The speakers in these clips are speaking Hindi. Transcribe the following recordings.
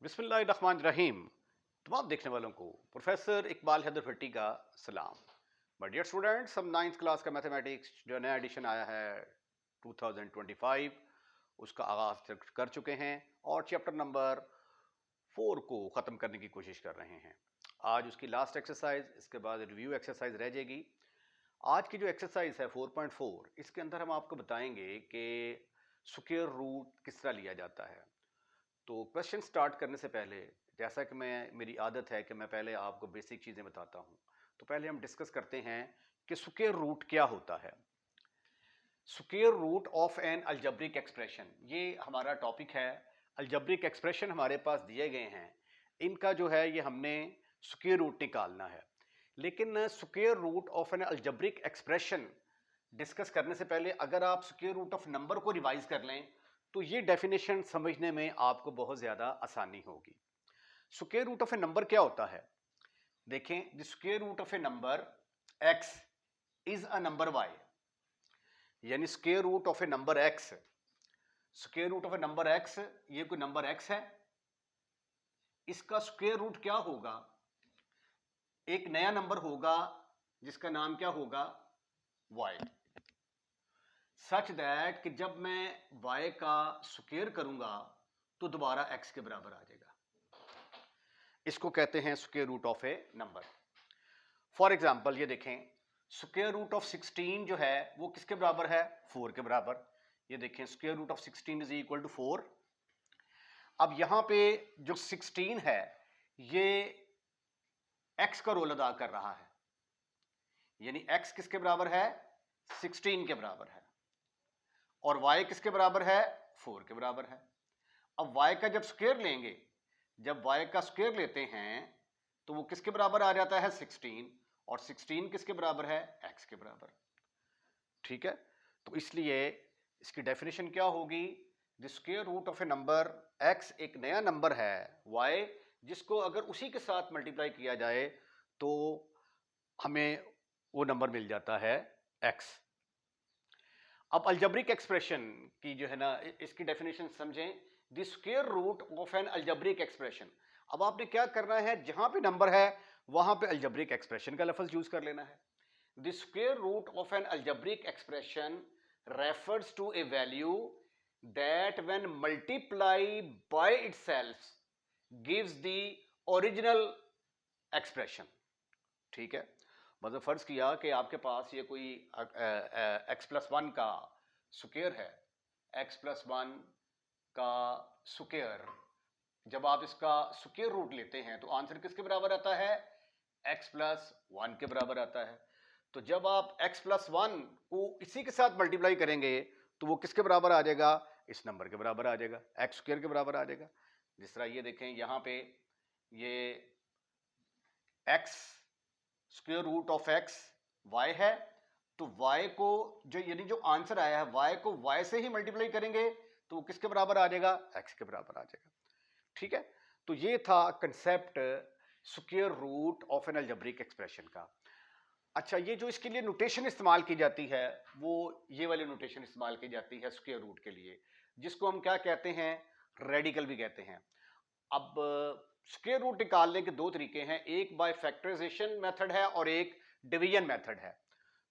बिस्मिल्लाहिर्रहमानिर्रहीम। तमाम देखने वालों को प्रोफेसर इकबाल हैदर भट्टी का सलाम। माय डियर स्टूडेंट्स, हम 9th क्लास का मैथमेटिक्स जो नया एडिशन आया है 2025 उसका आगाज कर चुके हैं और चैप्टर नंबर 4 को ख़त्म करने की कोशिश कर रहे हैं। आज उसकी लास्ट एक्सरसाइज, इसके बाद रिव्यू एक्सरसाइज रह जाएगी। आज की जो एक्सरसाइज है 4.4, इसके अंदर हम आपको बताएंगे कि स्क्वायर रूट किस तरह लिया जाता है। तो क्वेश्चन स्टार्ट करने से पहले, जैसा कि मेरी आदत है कि मैं पहले आपको बेसिक चीज़ें बताता हूँ, तो पहले हम डिस्कस करते हैं कि स्क्वायर रूट क्या होता है। Square root of an algebraic expression, ये हमारा टॉपिक है। अलजेब्रिक एक्सप्रेशन हमारे पास दिए गए हैं, इनका जो है ये हमने स्क्वायर रूट निकालना है। लेकिन square root of an algebraic expression discuss करने से पहले अगर आप स्क्वायर रूट ऑफ नंबर को रिवाइज कर लें तो ये डेफिनेशन समझने में आपको बहुत ज़्यादा आसानी होगी। Square root of a number क्या होता है? देखें, the square root of a number x is a number y, यानी square root of a number x, square root of a number x, ये कोई नंबर x है, इसका स्क्वायर रूट क्या होगा? एक नया नंबर होगा जिसका नाम क्या होगा? y, सच दैट कि जब मैं y का स्क्वायर करूंगा तो दोबारा x के बराबर आ जाएगा। इसको कहते हैं square root of a number. For example ये देखें, स्क्वायर रूट ऑफ 16 जो है वो किसके बराबर है? 4 के बराबर। ये देखें, square root of 16 is equal to 4। अब यहां पे जो 16 है ये x का रोल अदा कर रहा है, यानी x किसके बराबर है? 16 के बराबर है। और y किसके बराबर है? 4 के बराबर है। अब y का जब स्क्वायर लेंगे, जब y का स्क्वायर लेते हैं तो वो किसके बराबर आ जाता है? 16। और 16 किसके बराबर है? x के बराबर। ठीक है, तो इसलिए इसकी डेफिनेशन क्या होगी? The square root of a number x एक नया नंबर है y, जिसको अगर उसी के साथ मल्टीप्लाई किया जाए तो हमें वो नंबर मिल जाता है x। अब अलजेब्रिक एक्सप्रेशन की जो है ना, इसकी डेफिनेशन समझें। The square root of an algebraic expression. अब आपने क्या करना है, जहां पे नंबर है वहां पे अलजेब्रिक एक्सप्रेशन का लफ्ज यूज कर लेना है। The square root of an algebraic expression refers to a value that when multiply by itself gives the original expression. ठीक है, मतलब फर्ज किया कि आपके पास ये कोई x+1 का स्क्वायर है, x+1 का स्क्वायर, जब आप इसका स्क्वायर रूट लेते हैं तो आंसर किसके बराबर आता है? x+1 के बराबर आता है। तो जब आप x+1 को इसी के साथ मल्टीप्लाई करेंगे तो वो किसके बराबर आ जाएगा? इस नंबर के बराबर आ जाएगा, एक्स स्क्वायर के बराबर आ जाएगा। जिस तरह ये देखें, यहां पे ये x square root of x y है, तो y को जो यानी जो आंसर आया है y को y से ही मल्टीप्लाई करेंगे तो वो किसके बराबर आ जाएगा? x के बराबर आ जाएगा। ठीक है, तो ये था concept square root of an algebraic expression का। अच्छा, ये जो इसके लिए नोटेशन इस्तेमाल की जाती है वो ये वाली नोटेशन इस्तेमाल की जाती है स्क्वायर रूट के लिए, जिसको हम क्या कहते हैं? रेडिकल भी कहते हैं। अब स्क्वायर रूट निकालने के दो तरीके हैं, एक बाय फैक्टराइजेशन मेथड है और एक डिवीजन मेथड है।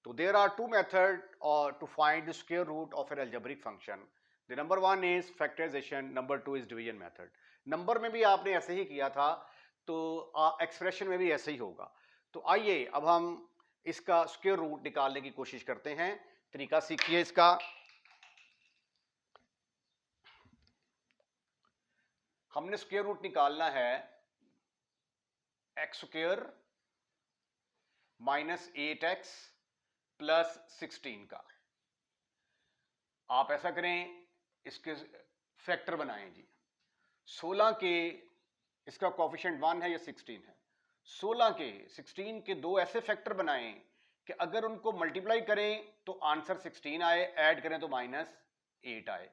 तो देयर आर टू मेथड और to find the square root of an algebraic function. The number one is factorization, number two is division method. Number में भी आपने ऐसे ही किया था तो एक्सप्रेशन में भी ऐसे ही होगा। तो आइए अब हम इसका स्क्वायर रूट निकालने की कोशिश करते हैं। तरीका सीखिए इसका। हमने स्क्वायर रूट निकालना है एक्स स्क्वायर -8x प्लस 16 का। आप ऐसा करें, इसके फैक्टर बनाएं जी। 16 के इसका कोफिशिएंट 1 है या 16 है। 16 के दो ऐसे फैक्टर बनाएं कि अगर उनको मल्टीप्लाई करें तो आंसर 16 आए, ऐड करें तो -8 आए।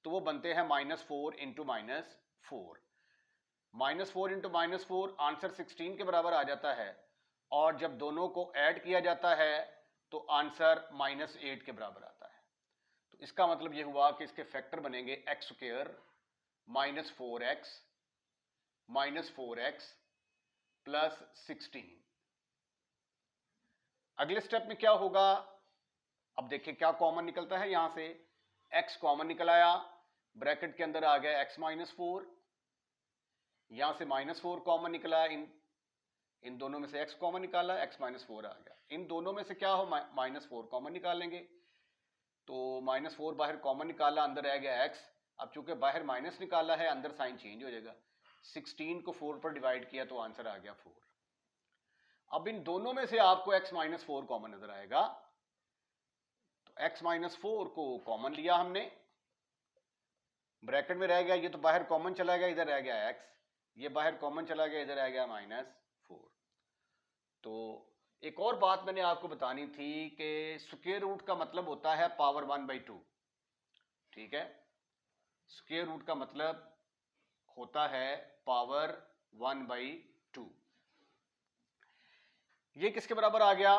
तो वो बनते हैं -4 इंटू -4। -4 इंटू -4 आंसर 16 के बराबर आ जाता है, और जब दोनों को ऐड किया जाता है तो आंसर -8 के बराबर आता है। तो इसका मतलब ये हुआ कि इसके फैक्टर बनेंगे x square -4x -4x plus 16। अगले स्टेप में क्या होगा, अब देखिए क्या कॉमन निकलता है। यहां से x कॉमन निकल आया, ब्रैकेट के अंदर आ गया x -4, यहां से -4 कॉमन निकला, इन दोनों में से x कॉमन निकाला, x -4 आ गया। इन दोनों में से क्या हो, -4 कॉमन निकालेंगे, तो -4 बाहर कॉमन निकाला, अंदर रह गया x। अब चूंकि बाहर माइनस निकाला है, अंदर साइन चेंज हो जाएगा। 16 को 4 पर डिवाइड किया तो आंसर आ गया 4। अब इन दोनों में से आपको x -4 कॉमन नजर आएगा, तो x -4 को कॉमन लिया हमने, ब्रैकेट में रह गया, ये तो बाहर कॉमन चला गया, इधर रह गया x, ये बाहर कॉमन चला गया, इधर रह गया -4। तो एक और बात मैंने आपको बतानी थी कि स्क्वायर रूट का मतलब होता है पावर 1/2। ठीक है, स्क्वायर रूट का मतलब होता है पावर 1/2। ये किसके बराबर आ गया,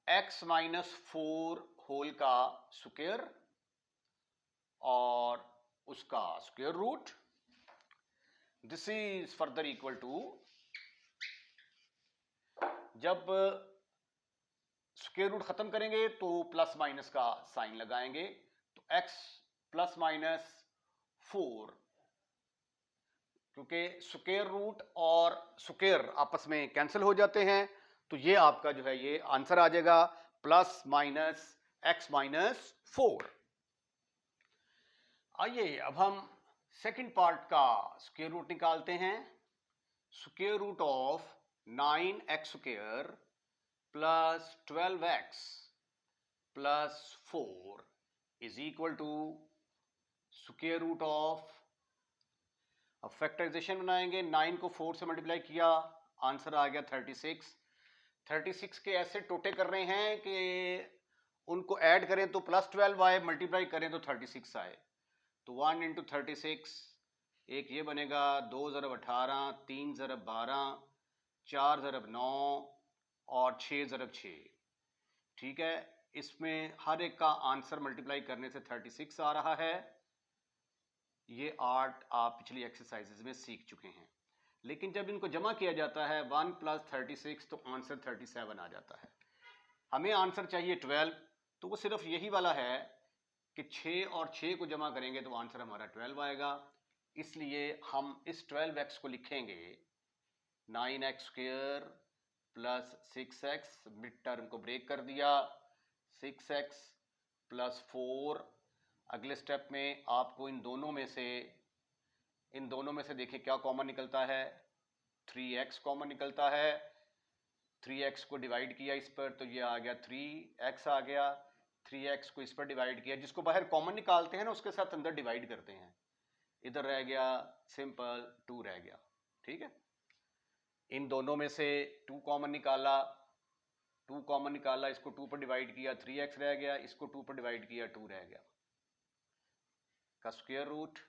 x -4 होल का स्क्वायर और उसका square root. This is further equal to, जब स्क्वायर रूट खत्म करेंगे तो प्लस माइनस का साइन लगाएंगे, तो x +-4, क्योंकि स्क्वायर रूट और स्क्वायर आपस में कैंसिल हो जाते हैं, तो ये आपका जो है ये आंसर आ जाएगा +-x -4। आइए अब हम सेकंड पार्ट का स्क्वायर रूट निकालते हैं। Square root of 9x² plus 12x plus 4 is equal to square root of, अब फैक्टराइजेशन बनाएंगे, 9 को 4 से मल्टीप्लाई किया, आंसर आ गया 36। 36 के ऐसे टोटे कर रहे हैं कि उनको ऐड करें तो +12 आए, मल्टीप्लाई करें तो 36 आए। तो 1 × 36, एक ये बनेगा, 2 × 18, 3 × 12, 4 × 9 और 6 × 6। ठीक है, इसमें हर एक का आंसर मल्टीप्लाई करने से 36 आ रहा है। ये आर्ट आप पिछली एक्सरसाइजेज में सीख चुके हैं, लेकिन जब इनको जमा किया जाता है 1 + 36 तो आंसर 37 आ जाता है। हमें आंसर चाहिए 12, तो वो सिर्फ यही वाला है कि 6 और 6 को जमा करेंगे तो आंसर हमारा 12 आएगा। इसलिए हम इस 12x को लिखेंगे 9x² plus 6x, mid term को ब्रेक कर दिया, 6x प्लस 4। अगले स्टेप में आपको इन दोनों में से देखिए क्या कॉमन निकलता है, 3x कॉमन निकलता है। 3x को डिवाइड किया इस पर तो ये आ गया 3x आ गया, 3x को इस पर डिवाइड किया, जिसको बाहर कॉमन निकालते हैं ना उसके साथ अंदर डिवाइड करते हैं, इधर रह गया सिंपल 2 रह गया। ठीक है, इन दोनों में से 2 कॉमन निकाला, इसको 2 पर डिवाइड किया, 3x रह गया, इसको 2 पर डिवाइड किया, 2 रह गया का स्क्वायर रूट।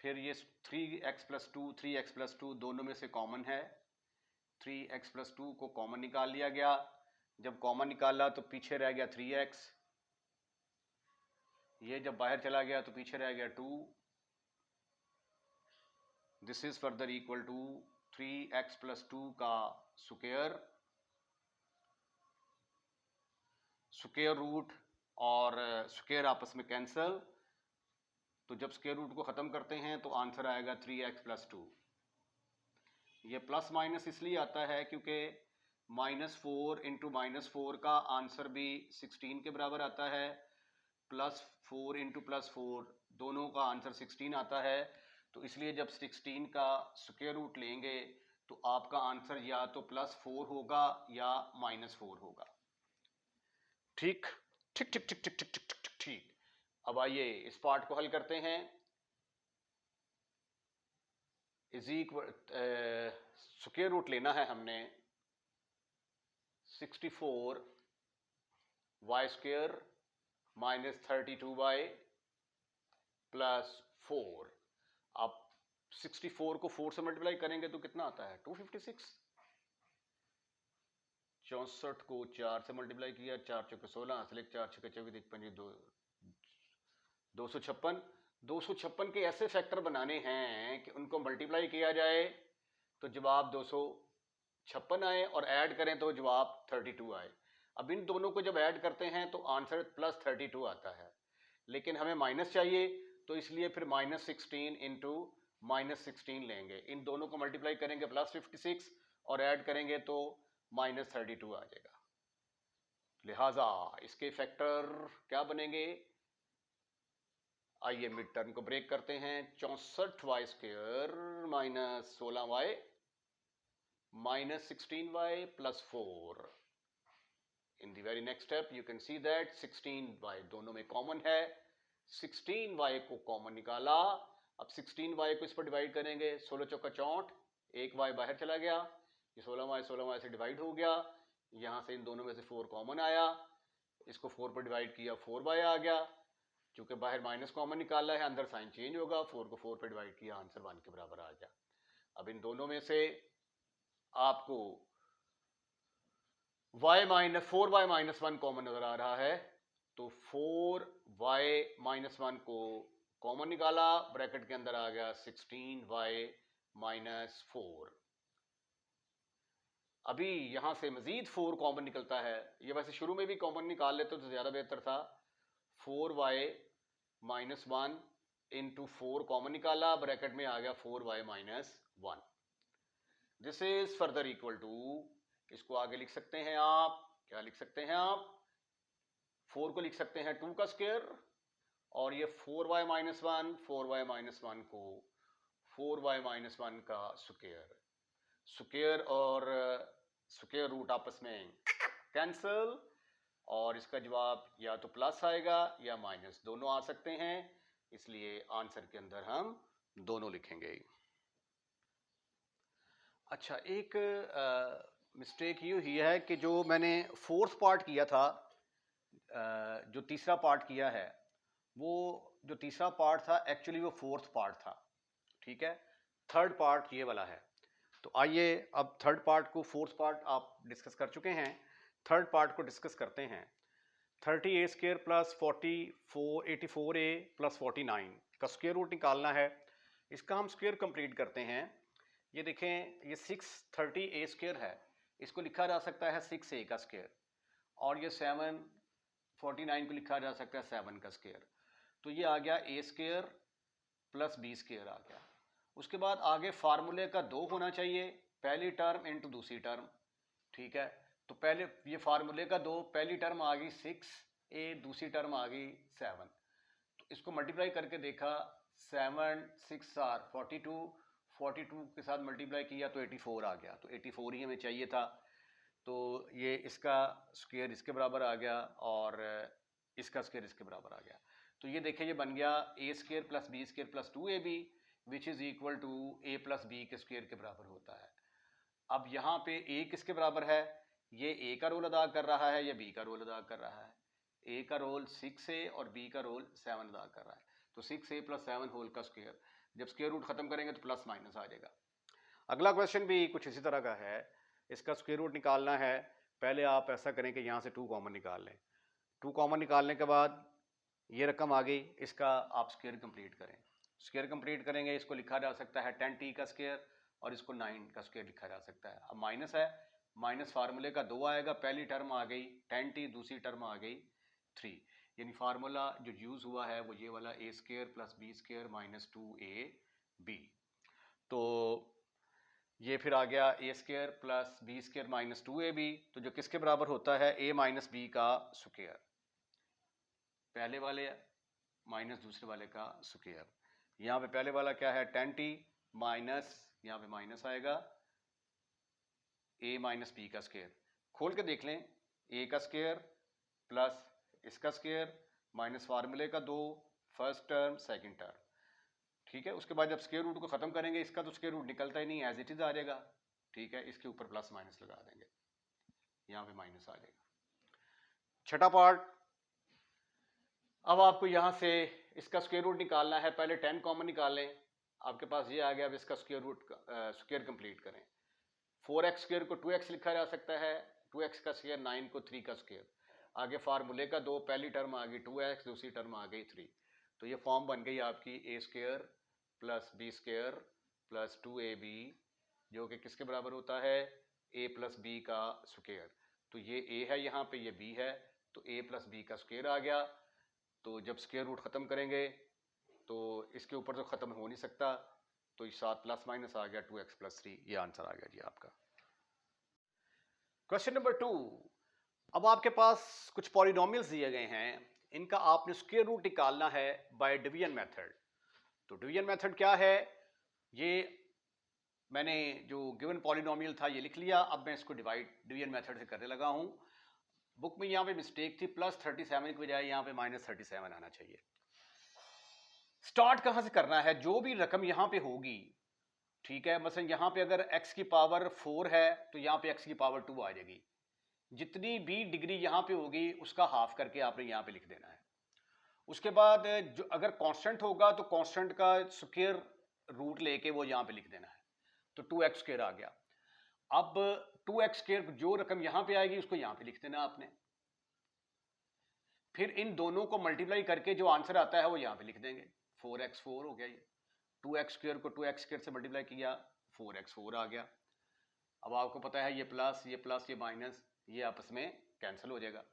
फिर ये 3x + 2 दोनों में से कॉमन है, 3x + 2 को कॉमन निकाल लिया गया। जब कॉमन निकाला तो पीछे रह गया 3x, ये जब बाहर चला गया तो पीछे रह गया 2। This is further equal to 3x + 2 का स्क्वायर, स्क्वायर रूट और स्क्वायर आपस में कैंसल, तो जब स्क्वायर रूट को खत्म करते हैं तो आंसर आएगा 3x + 2। ये प्लस माइनस इसलिए आता है क्योंकि -4 × -4 का आंसर भी 16 के बराबर आता है, +4 × +4 दोनों का आंसर 16 आता है। तो इसलिए जब 16 का स्क्वायर रूट लेंगे तो आपका आंसर या तो +4 होगा या -4 होगा। ठीक ठीक ठीक ठीक ठीक ठीक ठीक ठीक ठीक। अब आइए इस पार्ट को हल करते हैं। इज इक्वल, स्क्वायर रूट लेना है हमने 64y² -32y + 4। आप 64 को 4 से मल्टीप्लाई करेंगे तो कितना आता है, 256। 64 को 4 से मल्टीप्लाई किया, 4 × 4 = 16, 4 × 4 = 24, 1 × 5 = 256। 256 के ऐसे फैक्टर बनाने हैं कि उनको मल्टीप्लाई किया जाए तो जवाब 256 आए और ऐड करें तो जवाब 32 आए। अब इन दोनों को जब ऐड करते हैं तो आंसर प्लस 32 आता है, लेकिन हमें माइनस चाहिए तो इसलिए फिर -16 इंटू -16 लेंगे। इन दोनों को मल्टीप्लाई करेंगे प्लस 56 और ऐड करेंगे तो -32 आ जाएगा। लिहाजा इसके फैक्टर क्या बनेंगे? आइए मिड टर्म को ब्रेक करते हैं। 64y² minus 16y minus 16y plus 4। In the very next step you can see that 16y दोनों में कॉमन है। 16y को कॉमन निकाला। अब 16y को इस पर डिवाइड करेंगे। 16 चौका 64, एक y बाहर चला गया, ये 16y से डिवाइड हो गया। यहां से इन दोनों में से 4 कॉमन आया, इसको 4 पर डिवाइड किया, 4y आ गया। चूंकि बाहर माइनस कॉमन निकाला है, अंदर साइन चेंज होगा। 4 को 4 पर डिवाइड किया, आंसर 1 के बराबर आ गया। अब इन दोनों में से आपको 4y माइनस 1 कॉमन नजर आ रहा है, तो 4y माइनस 1 को कॉमन निकाला, ब्रैकेट के अंदर आ गया 16y माइनस 4। अभी यहां से मजीद 4 कॉमन निकलता है। ये वैसे शुरू में भी कॉमन निकाल लेते तो ज्यादा बेहतर था। 4y माइनस 1 इंटू 4 कॉमन निकाला, ब्रैकेट में आ गया 4y minus 1। This is further equal to, इसको आगे लिख सकते हैं आप, क्या लिख सकते हैं आप? 4 को लिख सकते हैं 2 का स्क्वायर, और ये 4y माइनस 1, 4y माइनस 1 को 4y माइनस 1 का स्क्वायर। स्क्वायर और स्क्वायर रूट आपस में कैंसल, और इसका जवाब या तो प्लस आएगा या माइनस, दोनों आ सकते हैं, इसलिए आंसर के अंदर हम दोनों लिखेंगे। अच्छा, एक मिस्टेक ये हुई है कि जो मैंने फोर्थ पार्ट किया था, जो तीसरा पार्ट किया है, वो जो तीसरा पार्ट था एक्चुअली वो फोर्थ पार्ट था, ठीक है। थर्ड पार्ट ये वाला है। तो आइए अब थर्ड पार्ट को, फोर्थ पार्ट आप डिस्कस कर चुके हैं, थर्ड पार्ट को डिस्कस करते हैं। 30a² प्लस 84a प्लस 49 का स्क्वायर रूट निकालना है। इसका हम स्क्वायर कंप्लीट करते हैं। ये देखें, ये 630a² है, इसको लिखा जा सकता है 6a का स्क्वायर, और ये 749 को लिखा जा सकता है 7 का स्क्वायर। तो ये आ गया a² प्लस b² आ गया। उसके बाद आगे फार्मूले का 2 होना चाहिए, पहली टर्म इंटू दूसरी टर्म, ठीक है। तो पहले ये फार्मूले का 2, पहली टर्म आ गई 6a, दूसरी टर्म आ गई 7। तो इसको मल्टीप्लाई करके देखा, 7 6 आर 42, 42 के साथ मल्टीप्लाई किया तो 84 आ गया। तो 84 ही हमें चाहिए था, तो ये इसका स्क्वायर इसके बराबर आ गया और इसका स्क्वायर इसके बराबर आ गया। तो ये देखिए, ये बन गया a² plus b² plus 2ab which is equal to a plus b के स्क्वायर के बराबर होता है। अब यहाँ पे a किसके बराबर है? ये a का रोल अदा कर रहा है या b का रोल अदा कर रहा है? a का रोल 6a और b का रोल 7 अदा कर रहा है। तो 6a प्लस 7 होल का स्क्वायर, जब स्क्वायर रूट खत्म करेंगे तो प्लस माइनस आ जाएगा। अगला क्वेश्चन भी कुछ इसी तरह का है। इसका स्क्वायर रूट निकालना है। पहले आप ऐसा करें कि यहाँ से 2 कॉमन निकाल लें। 2 कॉमन निकालने के बाद ये रकम आ गई, इसका आप स्क्वायर कंप्लीट करें। स्क्वायर कंप्लीट करेंगे, इसको लिखा जा सकता है 10t का स्क्वायर और इसको 9 का स्क्वायर लिखा जा सकता है। अब माइनस है, माइनस फार्मूले का 2 आएगा, पहली टर्म आ गई 10t, दूसरी टर्म आ गई 3, यानी फार्मूला जो यूज हुआ है वो ये वाला a² plus b² minus 2ab। तो ये फिर आ गया a² plus b² minus 2ab, तो जो किसके बराबर होता है? a माइनस b का स्क्वायर, पहले वाले माइनस दूसरे वाले का स्क्वायर। यहाँ पे पहले वाला क्या है? 10t माइनस, यहाँ पे माइनस आएगा a माइनस b का स्क्वायर। खोल के देख लें, a का स्क्वायर प्लस इसका स्क्वायर माइनस फार्मूले का 2, फर्स्ट टर्म सेकंड टर्म, ठीक है। उसके बाद जब स्क्वायर रूट को खत्म करेंगे, इसका तो स्क्वायर रूट निकलता ही नहीं, एज इट इज आ जाएगा, ठीक है। इसके ऊपर प्लस माइनस लगा देंगे, यहाँ पे माइनस आ जाएगा। छठा पार्ट, अब आपको यहाँ से इसका स्क्वायर रूट निकालना है। पहले 10 कॉमन निकाल लें, आपके पास ये आ गया। अब इसका स्क्वायर रूट स्क्वायर कंप्लीट करें। 4x² को 2x लिखा जा सकता है, 2x का स्क्वायर 9 को 3 का स्क्वायर। आगे फार्मूले का 2, पहली टर्म आ गई 2x, दूसरी टर्म आ गई 3, तो ये फॉर्म बन गई आपकी A square plus B square plus 2ab, जो कि किसके बराबर होता है, a प्लस बी का स्क्वायर। तो ये a है यहाँ पे, ये b है, तो a प्लस बी का स्क्वायर आ गया। तो जब स्क्वायर रूट ख़त्म करेंगे तो इसके ऊपर तो ख़त्म हो नहीं सकता, तो इस साथ प्लस माइनस आ गया 2x प्लस 3, ये आंसर आ गया जी आपका। क्वेश्चन नंबर 2, अब आपके पास कुछ पॉलिनोमियल्स दिए गए हैं, इनका आपने स्क्वायर रूट निकालना है बाय डिवीजन मेथड। तो डिवीजन मेथड क्या है, ये मैंने जो गिवन पॉलिनोमियल था ये लिख लिया, अब मैं इसको डिवीजन मेथड से करने लगा हूं। बुक में यहाँ पे मिस्टेक थी, प्लस 37 की बजाय यहाँ पे माइनस 37 आना चाहिए। स्टार्ट कहाँ से करना है, जो भी रकम यहाँ पे होगी, ठीक है, मसलन यहाँ पे अगर x की पावर 4 है तो यहाँ पे x की पावर 2 आ जाएगी। जितनी भी डिग्री यहाँ पे होगी उसका हाफ करके आपने यहाँ पे लिख देना है। उसके बाद जो अगर कांस्टेंट होगा तो कांस्टेंट का स्क्वायर रूट लेके वो यहाँ पे लिख देना है, तो 2x स्क्वायर आ गया। अब 2x स्क्वायर जो रकम यहाँ पे आएगी उसको यहाँ पे लिख देना आपने, फिर इन दोनों को मल्टीप्लाई करके जो आंसर आता है वो यहाँ पे लिख देंगे। 4x4 हो गया, ये 2x स्क्वायर को 2x स्क्वायर से मल्टीप्लाई किया, 4x4 आ गया। अब आपको पता है ये प्लस ये माइनस, ये आपस में कैंसिल हो जाएगा,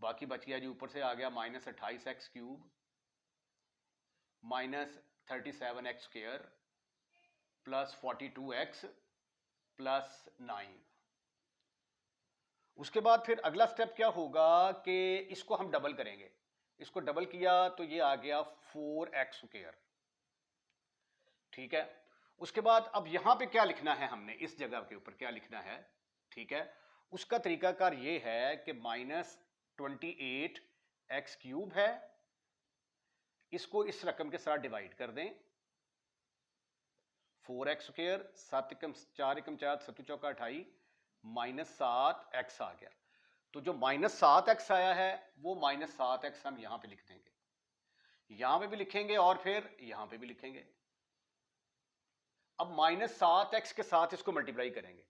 बाकी बच गया जी ऊपर से आ गया minus 28x cube minus 37x square plus 42x plus 9। उसके बाद फिर अगला स्टेप क्या होगा कि इसको हम डबल करेंगे, इसको डबल किया तो ये आ गया 4x स्क्वायर, ठीक है। उसके बाद अब यहां पे क्या लिखना है हमने, इस जगह के ऊपर क्या लिखना है, ठीक है, उसका तरीकाकार ये है कि माइनस 28x क्यूब है, इसको इस रकम के साथ डिवाइड कर दें, 4x स्क्वायर 7 एकम 4 एकम 4 7 चौका 28 माइनस 7x आ गया। तो जो माइनस 7x आया है वो माइनस 7x हम यहां पे लिख देंगे, यहां पे भी लिखेंगे और फिर यहां पे भी लिखेंगे। अब माइनस 7x के साथ इसको मल्टीप्लाई करेंगे,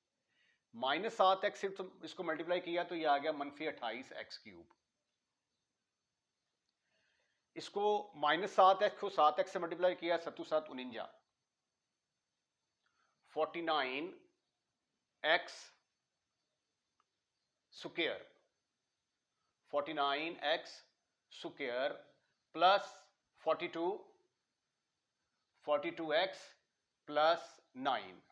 माइनस 7x से इसको मल्टीप्लाई किया तो ये आ गया मनफी 28x क्यूब। इसको माइनस 7x को 7x से मल्टीप्लाई किया, 7 7 49, 49x square, 49x square plus 42x plus 9।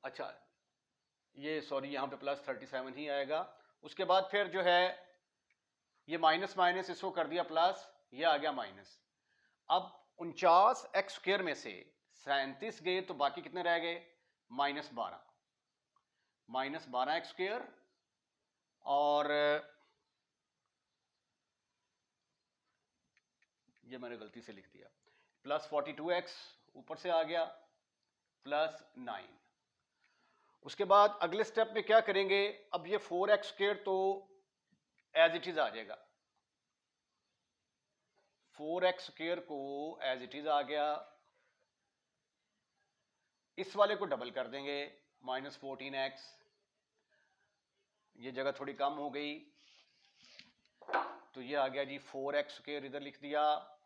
अच्छा ये सॉरी यहाँ पे प्लस 37 ही आएगा। उसके बाद फिर जो है ये माइनस माइनस इसको कर दिया प्लस, ये आ गया माइनस। अब 49x स्क्वायर में से 37 गए तो बाकी कितने रह गए, माइनस 12, माइनस 12x स्क्वायर और ये मैंने गलती से लिख दिया, प्लस 42x ऊपर से आ गया प्लस 9। उसके बाद अगले स्टेप में क्या करेंगे, अब ये 4x स्क्वायर तो एज इट इज आ जाएगा, 4x स्क्वायर को एज इट इज आ गया, इस वाले को डबल कर देंगे माइनस 14x, ये जगह थोड़ी कम हो गई तो ये आ गया जी 4x स्क्वायर इधर लिख दिया,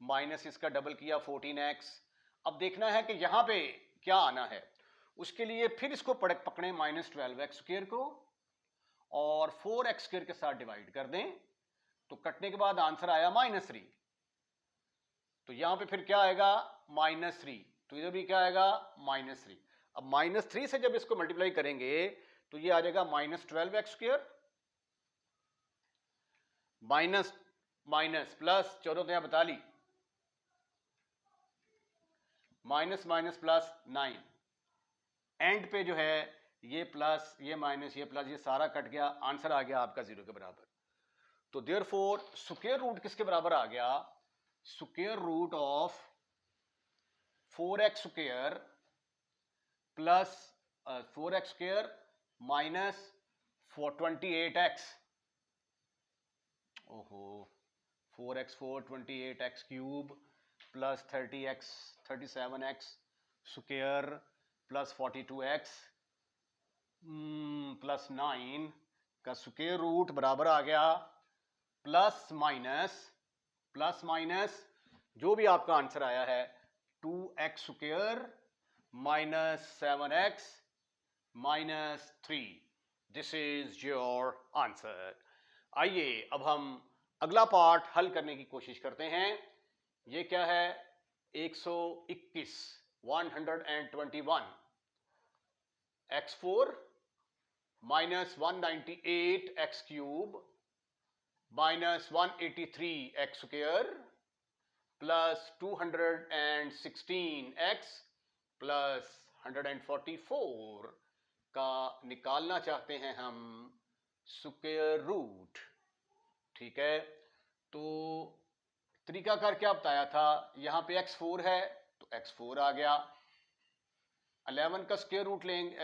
माइनस इसका डबल किया 14x। अब देखना है कि यहां पे क्या आना है, उसके लिए फिर इसको पकड़े माइनस 12x स्क्वायर को और 4x स्क्वायर के साथ डिवाइड कर दें, तो कटने के बाद आंसर आया माइनस 3। तो यहां पे फिर क्या आएगा माइनस 3, तो इधर भी क्या आएगा माइनस 3। अब माइनस 3 से जब इसको मल्टीप्लाई करेंगे तो ये आ जाएगा minus 12x square minus minus plus 14 42 minus minus plus 9, and पे जो है ये प्लस ये माइनस ये प्लस ये सारा कट गया, आंसर आ गया आपका 0 के बराबर। तो देयरफॉर स्क्वायर रूट किसके बराबर आ गया, square root of 4x square plus 4x square minus 28x, ओहो 4x4 28x cube plus 30x 37x square plus 42x plus 9 का स्क्वायर रूट बराबर आ गया प्लस माइनस जो भी आपका आंसर आया है 2x² minus 7x minus 3, this is your answer. आइए अब हम अगला पार्ट हल करने की कोशिश करते हैं। ये क्या है? 121 121 x4 minus 198 x³ minus 183 x² plus 216x plus 144 का निकालना चाहते हैं हम स्क्वायर रूट। ठीक है, तो तरीकाकार क्या बताया था? यहां पे x4 है तो x4 आ गया, 11 का स्क्वायर रूट लेंगे,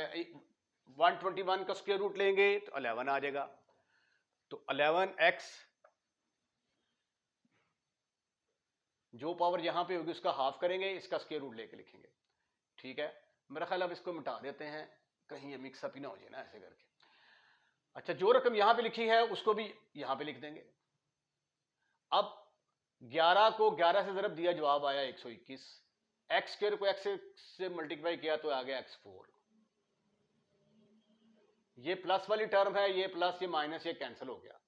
121 का स्क्वायर रूट लेंगे तो 11 आ जाएगा। तो 11x जो पावर यहां पे होगी उसका हाफ करेंगे, इसका स्क्वायर रूट लेके लिखेंगे। ठीक है, मेरा ख्याल अब इसको मिटा देते हैं, कहीं ये मिक्सअप ही ना हो जाए ना ऐसे करके। अच्छा, जो रकम यहां पे लिखी है उसको भी यहां पे लिख देंगे। अब 11 को 11 से ज़रब दिया, जवाब आया 121। x² को x से मल्टीप्लाई किया तो आ गया x4। ये प्लस वाली टर्म है, ये प्लस ये माइनस ये कैंसिल हो गया,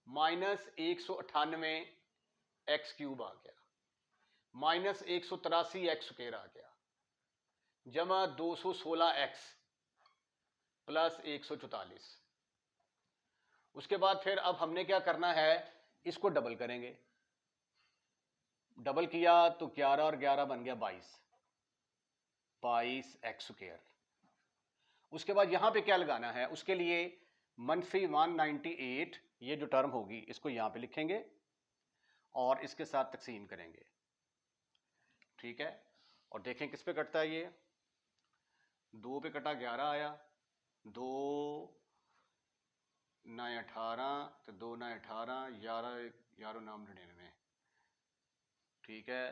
माइनस 198 x³ आ गया, माइनस 183 x² आ गया, जमा 216x प्लस 144। उसके बाद फिर अब हमने क्या करना है, इसको डबल करेंगे। डबल किया तो 11 और 11 बन गया 22 x²। उसके बाद यहां पे क्या लगाना है, उसके लिए मनफी 198 ये जो टर्म होगी इसको यहां पे लिखेंगे और इसके साथ तकसीम करेंगे। ठीक है, और देखें किस पे कटता है। ये 2 पे कटा 11 आया, 2 9 18 तो 2 9 18 11 11 9 99। ठीक है,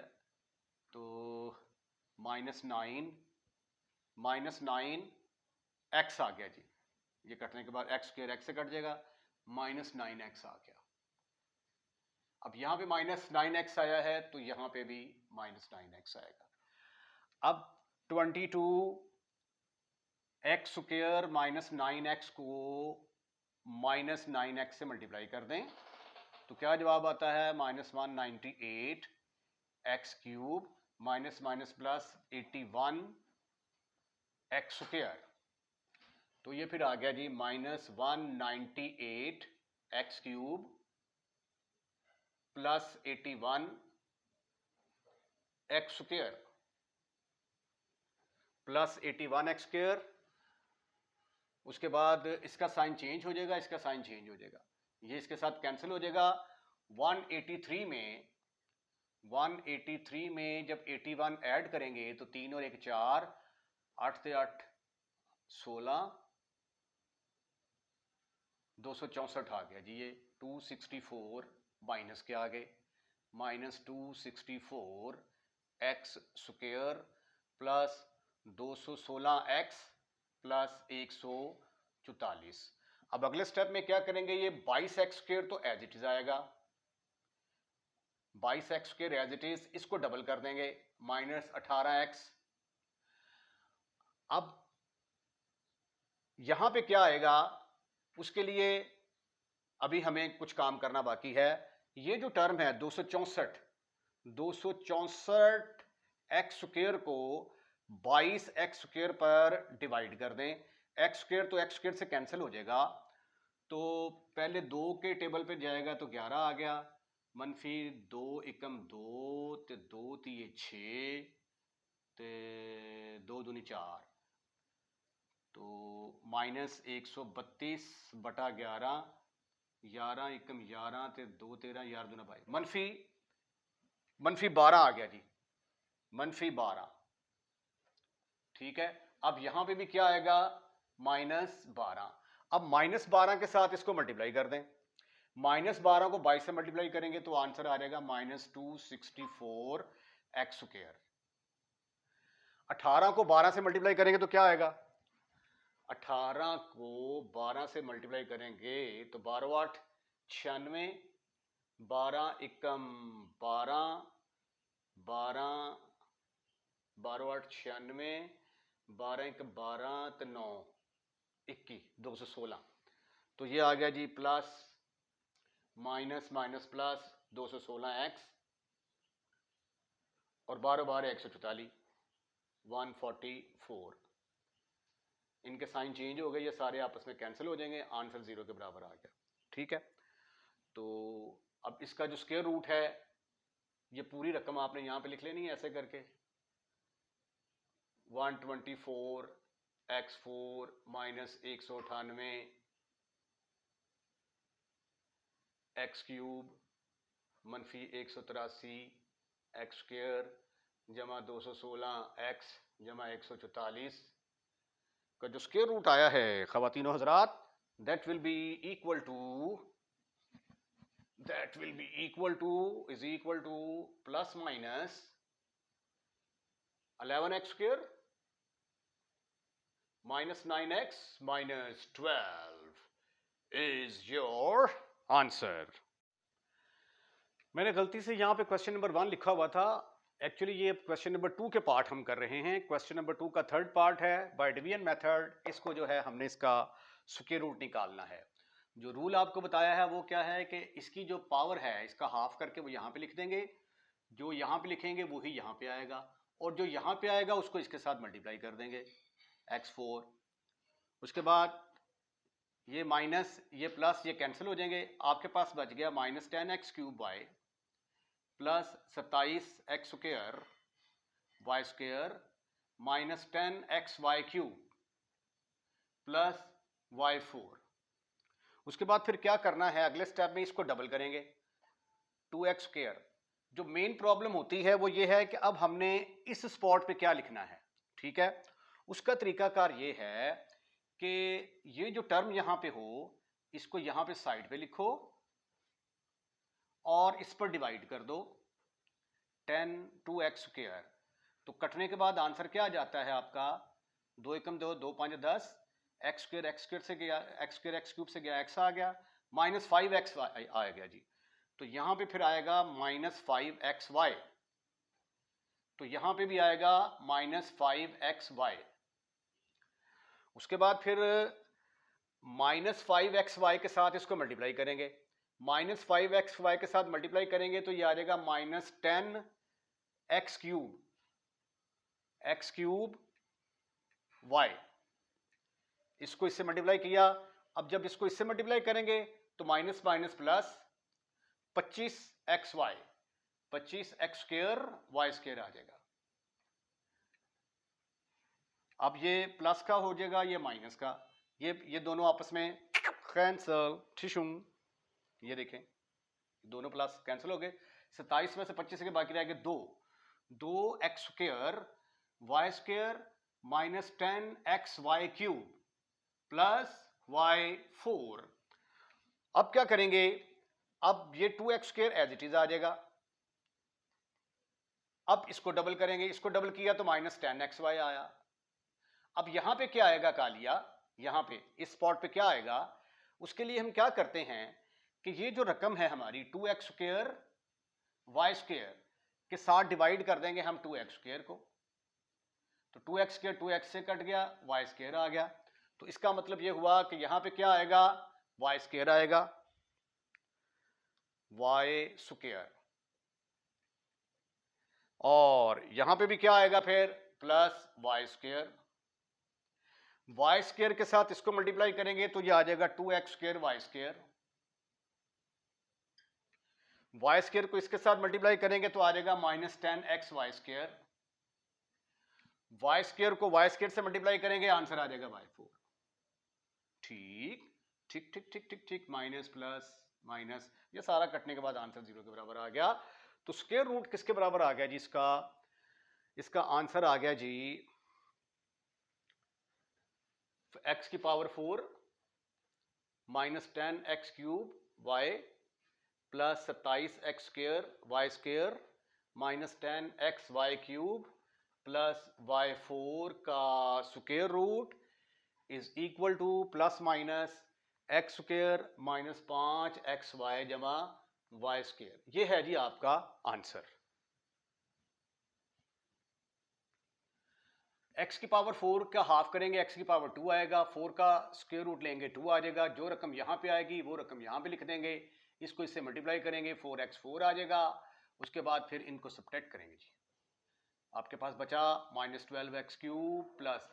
तो -9 x आ गया जी। ये कटने के बाद x² x से कट जाएगा, -9x आ गया। अब यहां पे -9x आया है तो यहां पे भी -9x आएगा। अब 22x² माइनस 9x को -9x से मल्टीप्लाई कर दें तो क्या जवाब आता है? -198 x³ minus minus plus 81 x²। तो ये फिर आ गया जी -198 x³ plus 81 x² plus 81 x²। उसके बाद इसका साइन चेंज हो जाएगा, इसका साइन चेंज हो जाएगा, ये इसके साथ कैंसिल हो जाएगा। 183 में जब 81 ऐड करेंगे तो 3 और 1 4, 8 से 8 16, 264 आ गया जी। ये 264 माइनस के आगे -264 x² प्लस 216x प्लस 144। अब अगले स्टेप में क्या करेंगे, ये 22x² तो एज इट इज आएगा, 22x² एज इट इज, इसको डबल कर देंगे -18x। अब यहां पे क्या आएगा, उसके लिए अभी हमें कुछ काम करना बाकी है। ये जो टर्म है 264 x² को 22x² पर डिवाइड कर दें। x² तो x² से कैंसिल हो जाएगा, तो पहले 2 के टेबल पे जाएगा तो 11 आ गया, मनफी 2 एकम 2 ते 2 तीए 6 ते 2 दूनी 4, तो -132 बटा 11, 11 एकम 11 ते 2 13 11 दूना 22, मनफी 12 आ गया जी, -12। ठीक है, अब यहां पे भी क्या आएगा, -12। अब -12 के साथ इसको मल्टीप्लाई कर दें, -12 को 22 से मल्टीप्लाई करेंगे तो आंसर आ जाएगा -264 x²। 18 को 12 से मल्टीप्लाई करेंगे तो क्या आएगा, 18 को 12 से मल्टीप्लाई करेंगे तो 12 8 96, 12 एकम 12, 12 12 8 96, 12 एक 12 तो 9 21, 216। तो ये आ गया जी plus minus minus plus 216x और 12 12 144, 144। इनके साइन चेंज हो गए, ये सारे आपस में कैंसिल हो जाएंगे, आंसर 0 के बराबर आ गया। ठीक है, तो अब इसका जो स्क्वायर रूट है, ये पूरी रकम आपने यहां पे लिख लेनी है ऐसे करके, 124x4 माइनस 198 एक्स क्यूब मनफी 183 एक्स स्क्वायर जमा 216 एक्स जमा 144 का जो स्क्वायर रूट आया है खवातीनो हजरात, that will be equal to is equal to plus minus 11x square minus 9x minus 12 is your answer। मैंने गलती से यहाँ पे क्वेश्चन नंबर 1 लिखा हुआ था, एक्चुअली ये क्वेश्चन नंबर 2 के पार्ट हम कर रहे हैं। क्वेश्चन नंबर 2 का थर्ड पार्ट है बाय डिवीजन मेथड। इसको जो है हमने इसका स्क्वायर रूट निकालना है। जो रूल आपको बताया है वो क्या है कि इसकी जो पावर है इसका हाफ करके वो यहाँ पे लिख देंगे, जो यहाँ पे लिखेंगे वही यहाँ पे आएगा, और जो यहाँ पे आएगा उसको इसके साथ मल्टीप्लाई कर देंगे x4। उसके बाद ये माइनस ये प्लस ये कैंसिल हो जाएंगे, आपके पास बच गया minus 10x cube y plus 27x square Y square minus 10x Y cube plus y4। उसके बाद फिर क्या करना है, अगले स्टेप में इसको डबल करेंगे 2x स्क्वायर। जो मेन प्रॉब्लम होती है वो ये है कि अब हमने इस स्पॉट पे क्या लिखना है। ठीक है, उसका तरीकाकार ये है कि ये जो टर्म यहां पे हो इसको यहां पे साइड पे लिखो और इस पर डिवाइड कर दो 10 2x स्क्वायर। तो कटने के बाद आंसर क्या आ जाता है आपका, 2 एकम 2 2 5 10, एक्स स्क्वायर से गया एक्स स्क्वायर एक्स क्यूब से गया एक्स आ गया, माइनस 5x आ गया जी। तो यहां पे फिर आएगा माइनस 5xy, तो यहां पे भी आएगा माइनस 5xy। उसके बाद फिर माइनस 5xy के साथ इसको मल्टीप्लाई करेंगे, माइनस 5xy के साथ मल्टीप्लाई करेंगे तो ये आ जाएगा माइनस 10x क्यूब y। इसको इससे मल्टीप्लाई किया, अब जब इसको इससे मल्टीप्लाई करेंगे तो minus minus plus 25xy 25x square Y square आ जाएगा। अब ये प्लस का हो जाएगा, ये माइनस का, ये दोनों आपस में कैंसल ठिशुम। ये देखें दोनों प्लस कैंसिल हो गए, 27 में से 25 के बाकी रह गए 2x square Y square minus 10x Y cube plus y4। अब क्या करेंगे, अब ये 2x square as it is आ जाएगा, अब इसको डबल करेंगे, इसको डबल किया तो माइनस 10xy आया। अब यहां पे क्या आएगा कालिया, यहां पे इस स्पॉट पे क्या आएगा, उसके लिए हम क्या करते हैं कि ये जो रकम है हमारी 2x स्क्वायर वाई स्क्वायर के साथ डिवाइड कर देंगे हम 2x स्क्वायर को, तो 2x स्क्वायर 2x से कट गया, वाई स्क्वायर आ गया। तो इसका मतलब ये हुआ कि यहां पे क्या आएगा, वाई स्क्वायर आएगा, वाई स्क्वायर, और यहां पे भी क्या आएगा फिर plus y square. Y square के साथ इसको मल्टीप्लाई करेंगे तो ये आ जाएगा 2x square Y square, Y square को इसके साथ मल्टीप्लाई करेंगे तो आ जाएगा minus 10x y square, Y square को वाई स्क्वायर से मल्टीप्लाई करेंगे आंसर आ जाएगा y4। ठीक ठीक ठीक ठीक ठीक ठीक, माइनस प्लस माइनस, ये सारा कटने के बाद आंसर 0 के बराबर आ गया। तो स्क्वायर रूट किसके बराबर आ गया जी, इसका आंसर आ गया जी x की power 4 minus 10x cube y plus 27x square Y square minus 10x Y cube plus y4 का square root is equal to plus minus x square minus 5xy जमा वाई स्क्वायर। ये है जी आपका आंसर। x की पावर 4 का हाफ करेंगे, x की पावर 2 आएगा, 4 का स्क्वायर रूट लेंगे 2 आ जाएगा, जो रकम यहाँ पे आएगी वो रकम यहाँ पे लिख देंगे, इसको इससे मल्टीप्लाई करेंगे 4x 4 आ जाएगा। उसके बाद फिर इनको सब्ट्रैक्ट करेंगे जी। आपके पास बचा -12x cube plus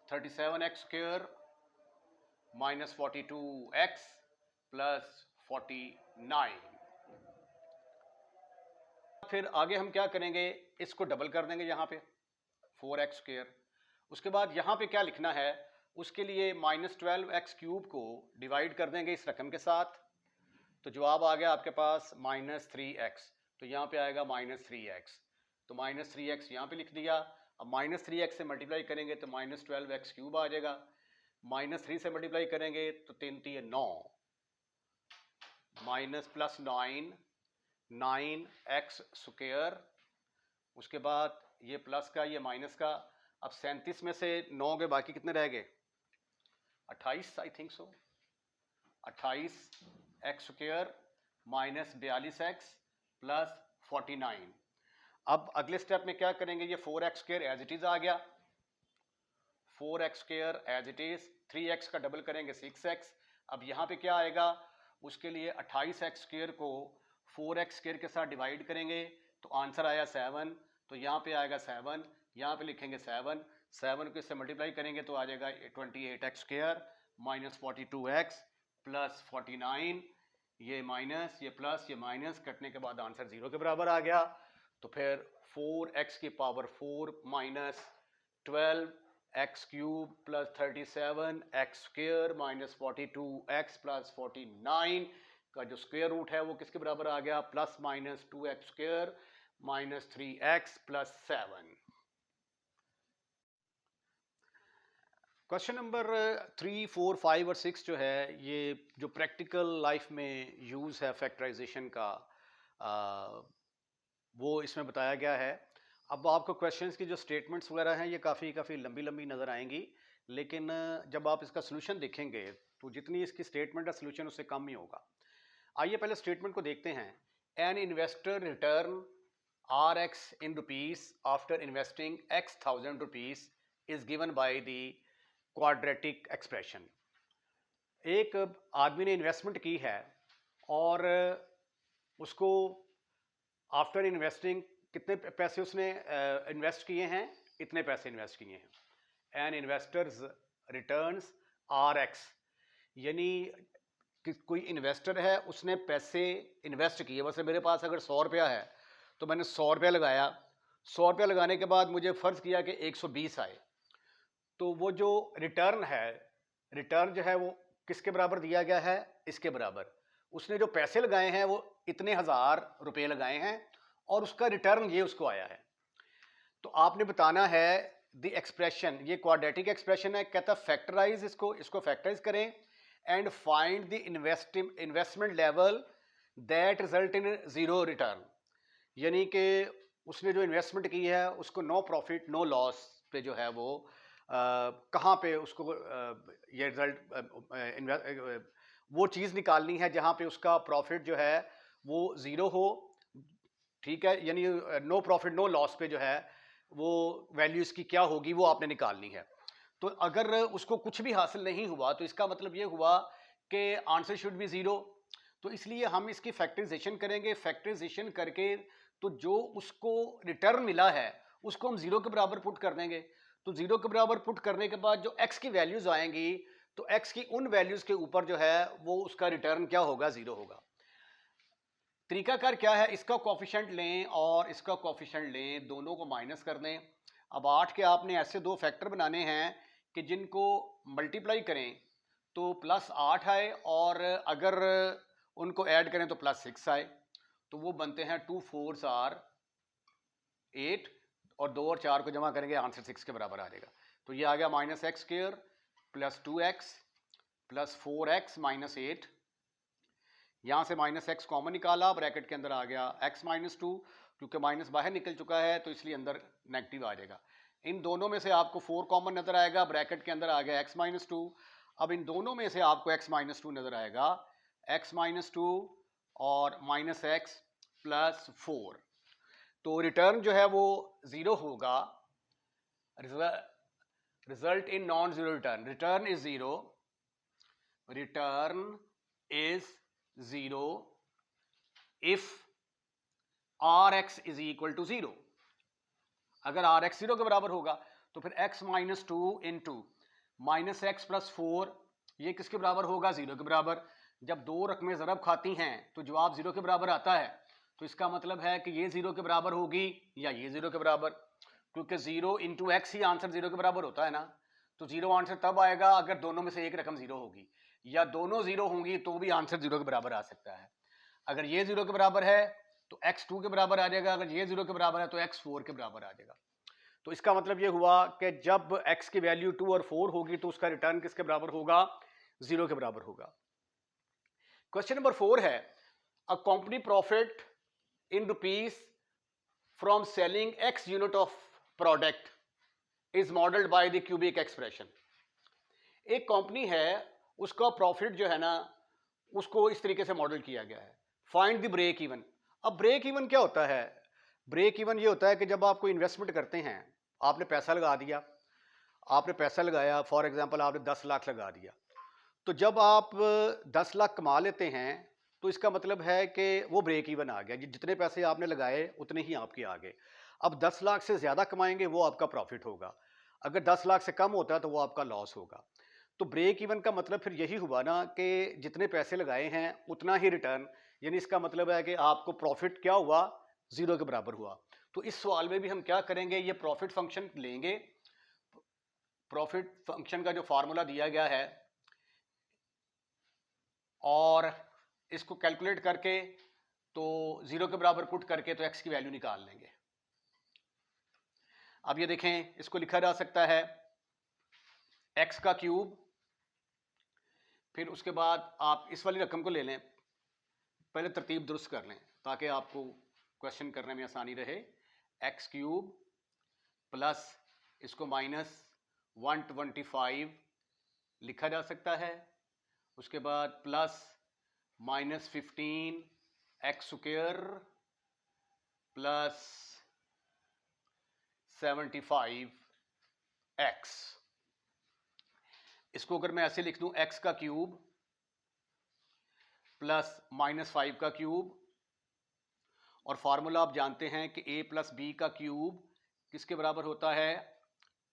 37x square minus 42x plus 49। फिर आगे हम क्या करेंगे, इसको डबल कर देंगे यहाँ पे 4x स्क्वायर। उसके बाद यहाँ पे क्या लिखना है, उसके लिए -12x क्यूब को डिवाइड कर देंगे इस रकम के साथ, तो जवाब आ गया आपके पास -3x। तो यहाँ पे आएगा -3x, तो -3x यहाँ पे लिख दिया। अब -3x से मल्टीप्लाई करेंगे तो -12x क्यूब आ जाएगा, -3 से मल्टीप्लाई करेंगे तो 3 3 9, माइनस प्लस 9 9x स्क्वायर। उसके बाद ये प्लस का ये माइनस का। अब 37 में से 9 के बाकी कितने रह गए, 28 I think so, 28x square minus 42x plus 49। अब अगले स्टेप में क्या करेंगे, ये 4x square as it is आ गया, 4x square as it is, 3x का डबल करेंगे 6x। अब यहाँ पे क्या आएगा, उसके लिए 28x स्क्वायर को 4x स्क्वायर के साथ डिवाइड करेंगे तो आंसर आया 7, तो यहाँ पे आएगा 7, यहाँ पे लिखेंगे 7, 7 को इससे मल्टीप्लाई करेंगे तो आ जाएगा 28x square minus 42x plus 49। ये माइनस ये प्लस ये माइनस कटने के बाद आंसर 0 के बराबर आ गया। तो फिर 4x की power 4 minus 12x cube plus 37x square minus 42x plus 49 का जो स्क्वायर रूट है वो किसके बराबर आ गया, plus minus 2x square minus 3x plus 7। Question number 3, 4, 5 और 6 जो है, ये जो प्रैक्टिकल लाइफ में यूज़ है फैक्टराइजेशन का, वो इसमें बताया गया है। अब आपको क्वेश्चंस की जो स्टेटमेंट्स वगैरह हैं ये काफ़ी लंबी लंबी नज़र आएंगी, लेकिन जब आप इसका सोल्यूशन देखेंगे तो जितनी इसकी स्टेटमेंट है सोल्यूशन उससे कम ही होगा। आइए पहले स्टेटमेंट को देखते हैं। An investor return RX in rupees after investing X thousand rupees is given by the quadratic expression। एक आदमी ने इन्वेस्टमेंट की है और उसको आफ्टर इन्वेस्टिंग कितने पैसे उसने इन्वेस्ट किए हैं, इतने पैसे इन्वेस्ट किए हैं। एन इन्वेस्टर्स रिटर्न्स RX, यानी कि कोई इन्वेस्टर है उसने पैसे इन्वेस्ट किए। वैसे मेरे पास अगर 100 रुपया है तो मैंने 100 रुपया लगाया, 100 रुपया लगाने के बाद मुझे फ़र्ज़ किया कि 120 आए, तो वो जो रिटर्न है, रिटर्न जो है वो किसके बराबर दिया गया है, इसके बराबर। उसने जो पैसे लगाए हैं वो इतने हज़ार रुपये लगाए हैं और उसका रिटर्न ये उसको आया है। तो आपने बताना है द एक्सप्रेशन, ये क्वाड्रेटिक एक्सप्रेशन है, कहता फैक्टराइज इसको फैक्टराइज करें and find the investment level that result in zero return. यानी कि उसने जो इन्वेस्टमेंट की है उसको नो प्रॉफिट नो लॉस पे जो है वो कहाँ पे उसको ये रिजल्ट वो चीज़ निकालनी है जहाँ पे उसका प्रॉफिट जो है वो ज़ीरो हो, ठीक है, यानी नो प्रॉफिट नो लॉस पे जो है वो वैल्यू इसकी क्या होगी वो आपने निकालनी है। तो अगर उसको कुछ भी हासिल नहीं हुआ तो इसका मतलब ये हुआ कि आंसर शुड बी ज़ीरो। तो इसलिए हम इसकी फैक्टराइजेशन करेंगे, फैक्टराइजेशन करके तो जो उसको रिटर्न मिला है उसको हम ज़ीरो के बराबर पुट कर देंगे। तो ज़ीरो के बराबर पुट करने के बाद जो एक्स की वैल्यूज़ आएंगी तो एक्स की उन वैल्यूज़ के ऊपर जो है वो उसका रिटर्न क्या होगा, ज़ीरो होगा। तरीकाकार क्या है, इसका कोफिशिएंट लें और इसका कोफिशिएंट लें, दोनों को माइनस कर दें। अब 8 के आपने ऐसे दो फैक्टर बनाने हैं कि जिनको मल्टीप्लाई करें तो प्लस 8 आए और अगर उनको ऐड करें तो प्लस 6 आए। तो वो बनते हैं 2 4s आर 8 और 2 और 4 को जमा करेंगे आंसर 6 के बराबर आ जाएगा। तो ये आ गया minus x square plus 2x plus 4x minus 8। यहाँ से माइनस एक्स कॉमन निकाला, ब्रैकेट के अंदर आ गया x माइनस 2, क्योंकि माइनस बाहर निकल चुका है तो इसलिए अंदर नेगेटिव आ जाएगा। इन दोनों में से आपको 4 कॉमन नजर आएगा, ब्रैकेट के अंदर आ गया x माइनस 2। अब इन दोनों में से आपको x माइनस 2 नजर आएगा, x माइनस 2 और माइनस एक्स प्लस 4, तो रिटर्न जो है वो 0 होगा. Result in non zero return, return is 0, return is 0 if R X is equal to 0. अगर आर एक्स 0 के बराबर होगा तो फिर x minus 2 into minus x plus 4 ये किसके बराबर होगा? 0 के बराबर. जब दो रकमें ज़रब खाती हैं तो जवाब 0 के बराबर आता है, तो इसका मतलब है कि ये 0 के बराबर होगी या ये 0 के बराबर, क्योंकि 0 इंटू एक्स ही आंसर 0 के बराबर होता है ना. तो 0 आंसर तब आएगा अगर दोनों में से एक रकम 0 होगी, या दोनों 0 होंगी तो भी आंसर 0 के बराबर आ सकता है. अगर ये 0 के बराबर है तो x 2 के बराबर आ जाएगा, अगर ये 0 के बराबर है तो x 4 के बराबर आ जाएगा. तो इसका मतलब ये हुआ कि जब x की वैल्यू 2 और 4 होगी तो उसका रिटर्न किसके बराबर होगा? 0 के बराबर होगा. क्वेश्चन नंबर 4 है, a company profit in rupees from selling x unit of product is modelled by the cubic expression. एक कंपनी है, उसका प्रॉफिट जो है ना उसको इस तरीके से मॉडल किया गया है. Find the break even. अब ब्रेक इवन क्या होता है? ब्रेक इवन ये होता है कि जब आप कोई इन्वेस्टमेंट करते हैं, आपने पैसा लगा दिया, आपने पैसा लगाया, फॉर एग्जांपल आपने 10 लाख लगा दिया, तो जब आप 10 लाख कमा लेते हैं तो इसका मतलब है कि वो ब्रेक इवन आ गया. जितने पैसे आपने लगाए उतने ही आपके आ गए. अब 10 लाख से ज़्यादा कमाएंगे वो आपका प्रॉफिट होगा, अगर 10 लाख से कम होता है तो वो आपका लॉस होगा. तो ब्रेक इवन का मतलब फिर यही हुआ ना कि जितने पैसे लगाए हैं उतना ही रिटर्न, यानी इसका मतलब है कि आपको प्रॉफिट क्या हुआ? 0 के बराबर हुआ. तो इस सवाल में भी हम क्या करेंगे, ये प्रॉफिट फंक्शन लेंगे. प्रॉफिट फंक्शन का जो फार्मूला दिया गया है और इसको कैलकुलेट करके तो 0 के बराबर पुट करके तो x की वैल्यू निकाल लेंगे. अब ये देखें, इसको लिखा जा सकता है x का क्यूब, फिर उसके बाद आप इस वाली रकम को ले लें, पहले तरतीब दुरुस्त कर लें ताकि आपको क्वेश्चन करने में आसानी रहे. एक्स क्यूब प्लस इसको माइनस 125 लिखा जा सकता है. उसके बाद plus minus 15 x square plus 75 x. इसको अगर मैं ऐसे लिख दूं, एक्स का क्यूब प्लस माइनस 5 का क्यूब, और फार्मूला आप जानते हैं कि a प्लस बी का क्यूब किसके बराबर होता है?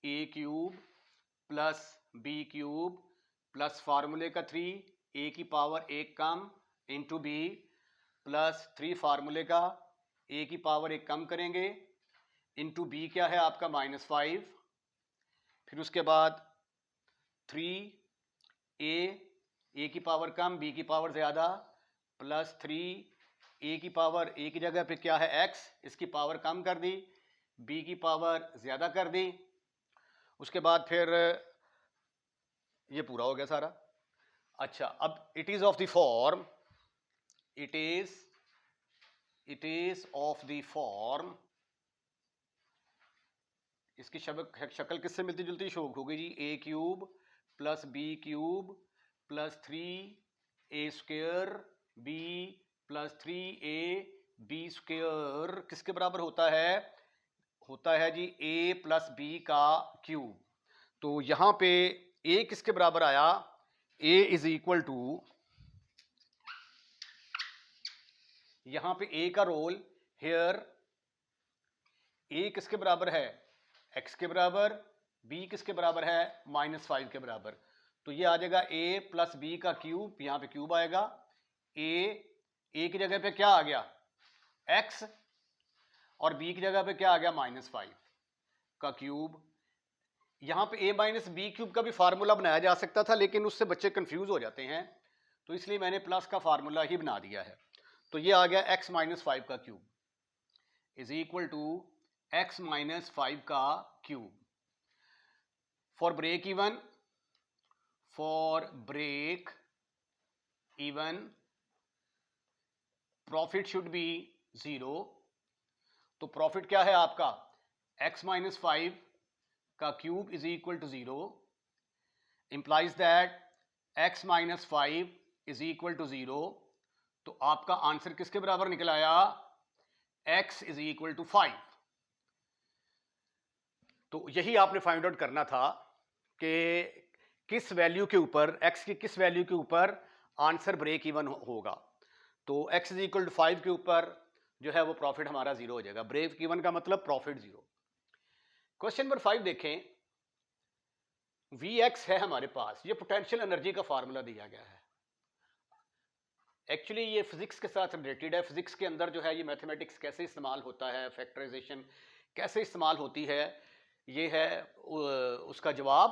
a cube plus B cube plus फार्मूले का 3 a की पावर 1 कम इंटू बी प्लस 3 फार्मूले का a की पावर 1 कम करेंगे इंटू बी क्या है आपका? माइनस 5. फिर उसके बाद 3 a की पावर कम b की पावर ज़्यादा प्लस 3 a की पावर a की जगह पे क्या है? x, इसकी पावर कम कर दी, b की पावर ज़्यादा कर दी. उसके बाद फिर ये पूरा हो गया सारा. अच्छा, अब it is of the form, it is of the form, इसकी शक्ल किससे मिलती जुलती शो होगी जी? a cube plus b cube plus 3a square b plus 3a b square किसके बराबर होता है? होता है जी a प्लस b का क्यूब. तो यहां पे a किसके बराबर आया? a इज इक्वल टू, यहां पे a का रोल हेयर, a किसके बराबर है? x के बराबर, b किसके बराबर है? माइनस 5 के बराबर. तो ये आ जाएगा a प्लस बी का क्यूब, यहां पे क्यूब आएगा. a की जगह पे क्या आ गया? x, और b की जगह पे क्या आ गया? माइनस 5 का क्यूब. यहां पे a माइनस बी क्यूब का भी फार्मूला बनाया जा सकता था, लेकिन उससे बच्चे कंफ्यूज हो जाते हैं, तो इसलिए मैंने प्लस का फार्मूला ही बना दिया है. तो ये आ गया x माइनस 5 का cube is equal to x minus 5 का cube. For break even, for break even profit should be 0. तो प्रॉफिट क्या है आपका? x माइनस 5 का cube is equal to 0 implies that x minus 5 is equal to 0. तो आपका आंसर किसके बराबर निकल आया? x is equal to 5। तो यही आपने फाइंड आउट करना था कि किस वैल्यू के ऊपर, x की किस वैल्यू के ऊपर आंसर ब्रेक इवन होगा। तो x इज इक्वल टू 5 के ऊपर जो है वो प्रॉफिट हमारा जीरो हो जाएगा। ब्रेक इवन का मतलब प्रॉफिट जीरो। क्वेश्चन नंबर 5 देखें। Vx है हमारे पास, ये पोटेंशियल एनर्जी का फार्मूला दिया गया है। एक्चुअली ये फिजिक्स के साथ रिलेटेड है। फिजिक्स के अंदर जो है ये मैथमेटिक्स कैसे इस्तेमाल होता है, फैक्टराइजेशन कैसे इस्तेमाल होती है, ये है उसका जवाब।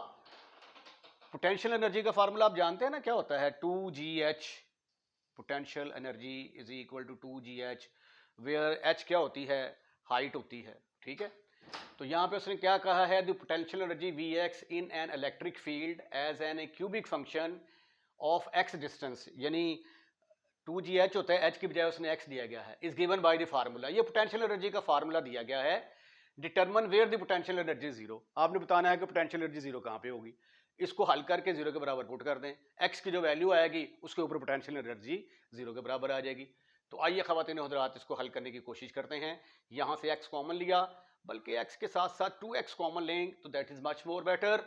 पोटेंशियल एनर्जी का फार्मूला आप जानते हैं ना, क्या होता है? 2gh। Potential energy is equal to 2gh, where h क्या होती है? हाइट होती है। ठीक है, तो यहां पे उसने क्या कहा है? The potential energy Vx in an electric field as an a cubic function of x distance, यानी 2gh होता है, h की बजाय उसने x दिया गया है, is given by the formula. ये पोटेंशियल एनर्जी का फार्मूला दिया गया है। Determine where the potential energy zero. आपने बताना है कि पोटेंशियल एनर्जी जीरो कहां पे होगी। इसको हल करके जीरो के बराबर पुट कर दें, x की जो वैल्यू आएगी उसके ऊपर पोटेंशियल एनर्जी जीरो के बराबर आ जाएगी। तो आइए ख़वातीन हज़रात इसको हल करने की कोशिश करते हैं। यहाँ से x कॉमन लिया, बल्कि x के साथ साथ 2x कॉमन लेंगे तो that is much more better.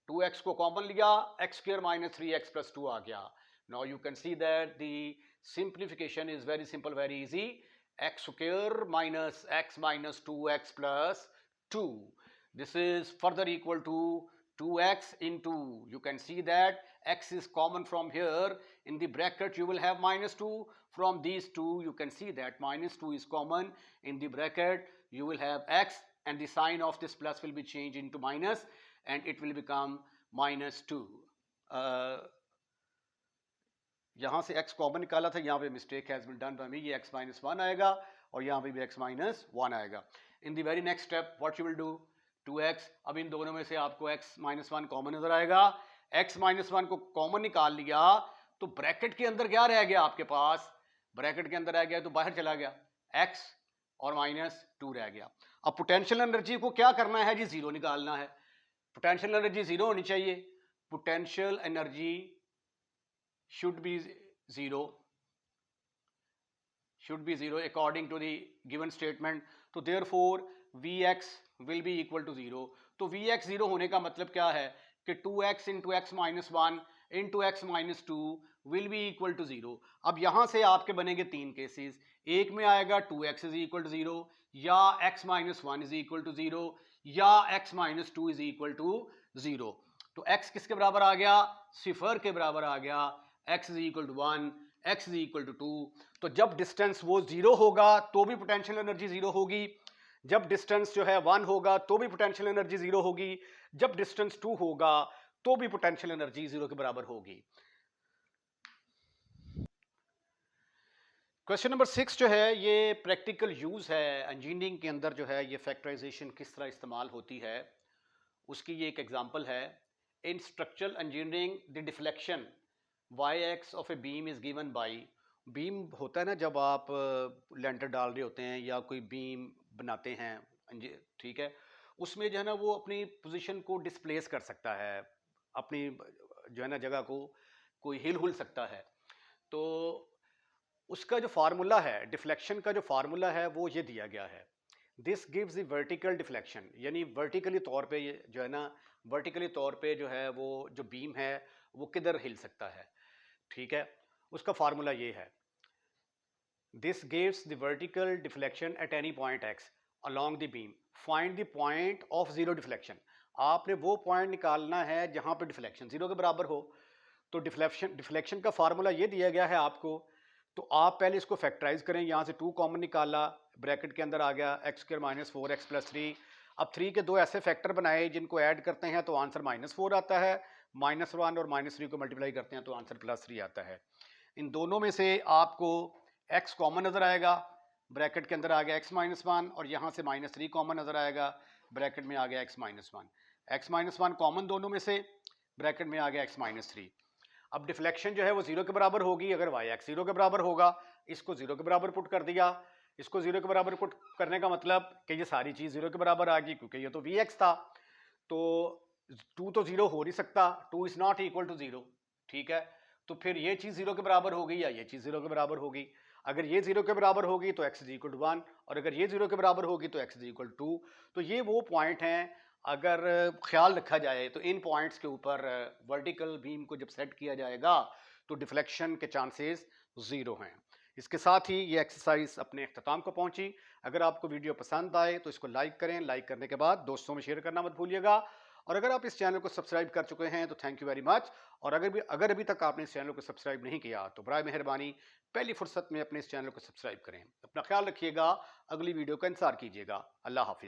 2x को कॉमन लिया, x square minus 3x plus 2 आ गया। Now you can see that the simplification is very simple, very easy. x square minus x minus 2x plus 2, this is further equal to 2x into, you can see that x is common from here. In the bracket you will have minus 2. From these two you can see that minus 2 is common. In the bracket you will have x, and the sign of this plus will be changed into minus and it will become minus 2. यहाँ से x कॉमन निकाला था, यहाँ पे mistake has been done by me. ये x माइनस 1 आएगा और यहाँ पे भी x माइनस 1 आएगा। In the very next step what you will do, 2x, अब इन दोनों में से आपको x माइनस 1 कॉमन नजर आएगा। x माइनस 1 को कॉमन निकाल लिया तो ब्रैकेट के अंदर क्या रह गया आपके पास? ब्रैकेट के अंदर रह गया तो बाहर चला गया, x और माइनस 2 रह गया। अब पोटेंशियल एनर्जी को क्या करना है जी? जीरो निकालना है। पोटेंशियल एनर्जी जीरो होनी चाहिए। Potential energy should be zero according to the given statement. तो therefore Vx will be equal to 0. तो Vx 0 होने का मतलब क्या है कि 2x into x minus 1 into x minus 2 will be equal to 0. अब यहां से आपके बनेंगे तीन केसेस। एक में आएगा 2x is equal to 0, या x minus 1 is equal to 0, या x minus 2 is equal to 0. तो x किसके बराबर आ गया? सिफर के बराबर आ गया। x is equal to 1, x is equal to 2. तो जब डिस्टेंस वो जीरो होगा तो भी पोटेंशियल एनर्जी जीरो होगी, जब डिस्टेंस जो है 1 होगा तो भी पोटेंशियल एनर्जी जीरो होगी, जब डिस्टेंस 2 होगा तो भी पोटेंशियल एनर्जी जीरो के बराबर होगी। क्वेश्चन नंबर 6 जो है ये प्रैक्टिकल यूज है। इंजीनियरिंग के अंदर जो है ये फैक्टराइजेशन किस तरह इस्तेमाल होती है उसकी ये एक एग्जांपल है। इन structural engineering the deflection y-x of a beam is given by, beam होता है ना जब आप लेंटर डाल रहे होते हैं या कोई बीम बनाते हैं, ठीक है, उसमें जो है ना वो अपनी पोजीशन को डिस्प्लेस कर सकता है, अपनी जो है ना जगह को कोई हिल हुल सकता है। तो उसका जो फार्मूला है, डिफ्लेक्शन का जो फार्मूला है वो ये दिया गया है। This gives the vertical deflection, यानी वर्टिकली तौर पे जो है ना, वर्टिकली तौर पे जो है वो जो बीम है वो किधर हिल सकता है, ठीक है। उसका फार्मूला ये है, this gives the vertical deflection at any point x along the beam, find the point of zero deflection. आपने वो पॉइंट निकालना है जहां पे डिफ्लेक्शन जीरो के बराबर हो। तो डिफ्लेक्शन का फार्मूला ये दिया गया है आपको। तो आप पहले इसको फैक्टराइज करें, यहाँ से 2 कॉमन निकाला, ब्रैकेट के अंदर आ गया x square minus 4x plus 3। अब 3 के दो ऐसे फैक्टर बनाए जिनको ऐड करते हैं तो आंसर -4 आता है, -1 और -3 को मल्टीप्लाई करते हैं तो आंसर +3 आता है। इन दोनों में से आपको x कॉमन नजर आएगा, ब्रैकेट के अंदर आ गया x -1, और यहाँ से -3 कॉमन नजर आएगा, ब्रैकेट में आ गया x -1। x -1 कॉमन दोनों में से, ब्रैकेट में आ गया x -3। अब डिफ्लेक्शन जो है वो जीरो के बराबर होगी अगर y-x जीरो के बराबर होगा। इसको जीरो के बराबर पुट कर दिया। इसको जीरो के बराबर पुट करने का मतलब कि ये सारी चीज जीरो के बराबर आ गई, क्योंकि ये तो Vx था। तो 2 तो जीरो हो नहीं सकता, 2 इज नॉट इक्वल टू 0, ठीक है। तो फिर ये चीज़ ज़ीरो के बराबर होगी या ये चीज़ ज़ीरो के बराबर होगी। अगर ये ज़ीरो के बराबर होगी तो x इज इक्वल टू 1, और अगर ये ज़ीरो के बराबर होगी तो x इज इक्वल टू 2। तो ये वो पॉइंट हैं, अगर ख्याल रखा जाए तो इन पॉइंट्स के ऊपर वर्टिकल बीम को जब सेट किया जाएगा तो डिफ्लेक्शन के चांसेस ज़ीरो हैं। इसके साथ ही ये एक्सरसाइज अपने अख्ताम को पहुंची। अगर आपको वीडियो पसंद आए तो इसको लाइक करें, लाइक करने के बाद दोस्तों में शेयर करना मत भूलिएगा। और अगर आप इस चैनल को सब्सक्राइब कर चुके हैं तो थैंक यू वेरी मच। और अगर अभी तक आपने इस चैनल को सब्सक्राइब नहीं किया तो बराए मेहरबानी पहली फुर्सत में अपने इस चैनल को सब्सक्राइब करें। अपना ख्याल रखिएगा, अगली वीडियो का इंतजार कीजिएगा। अल्लाह हाफिज।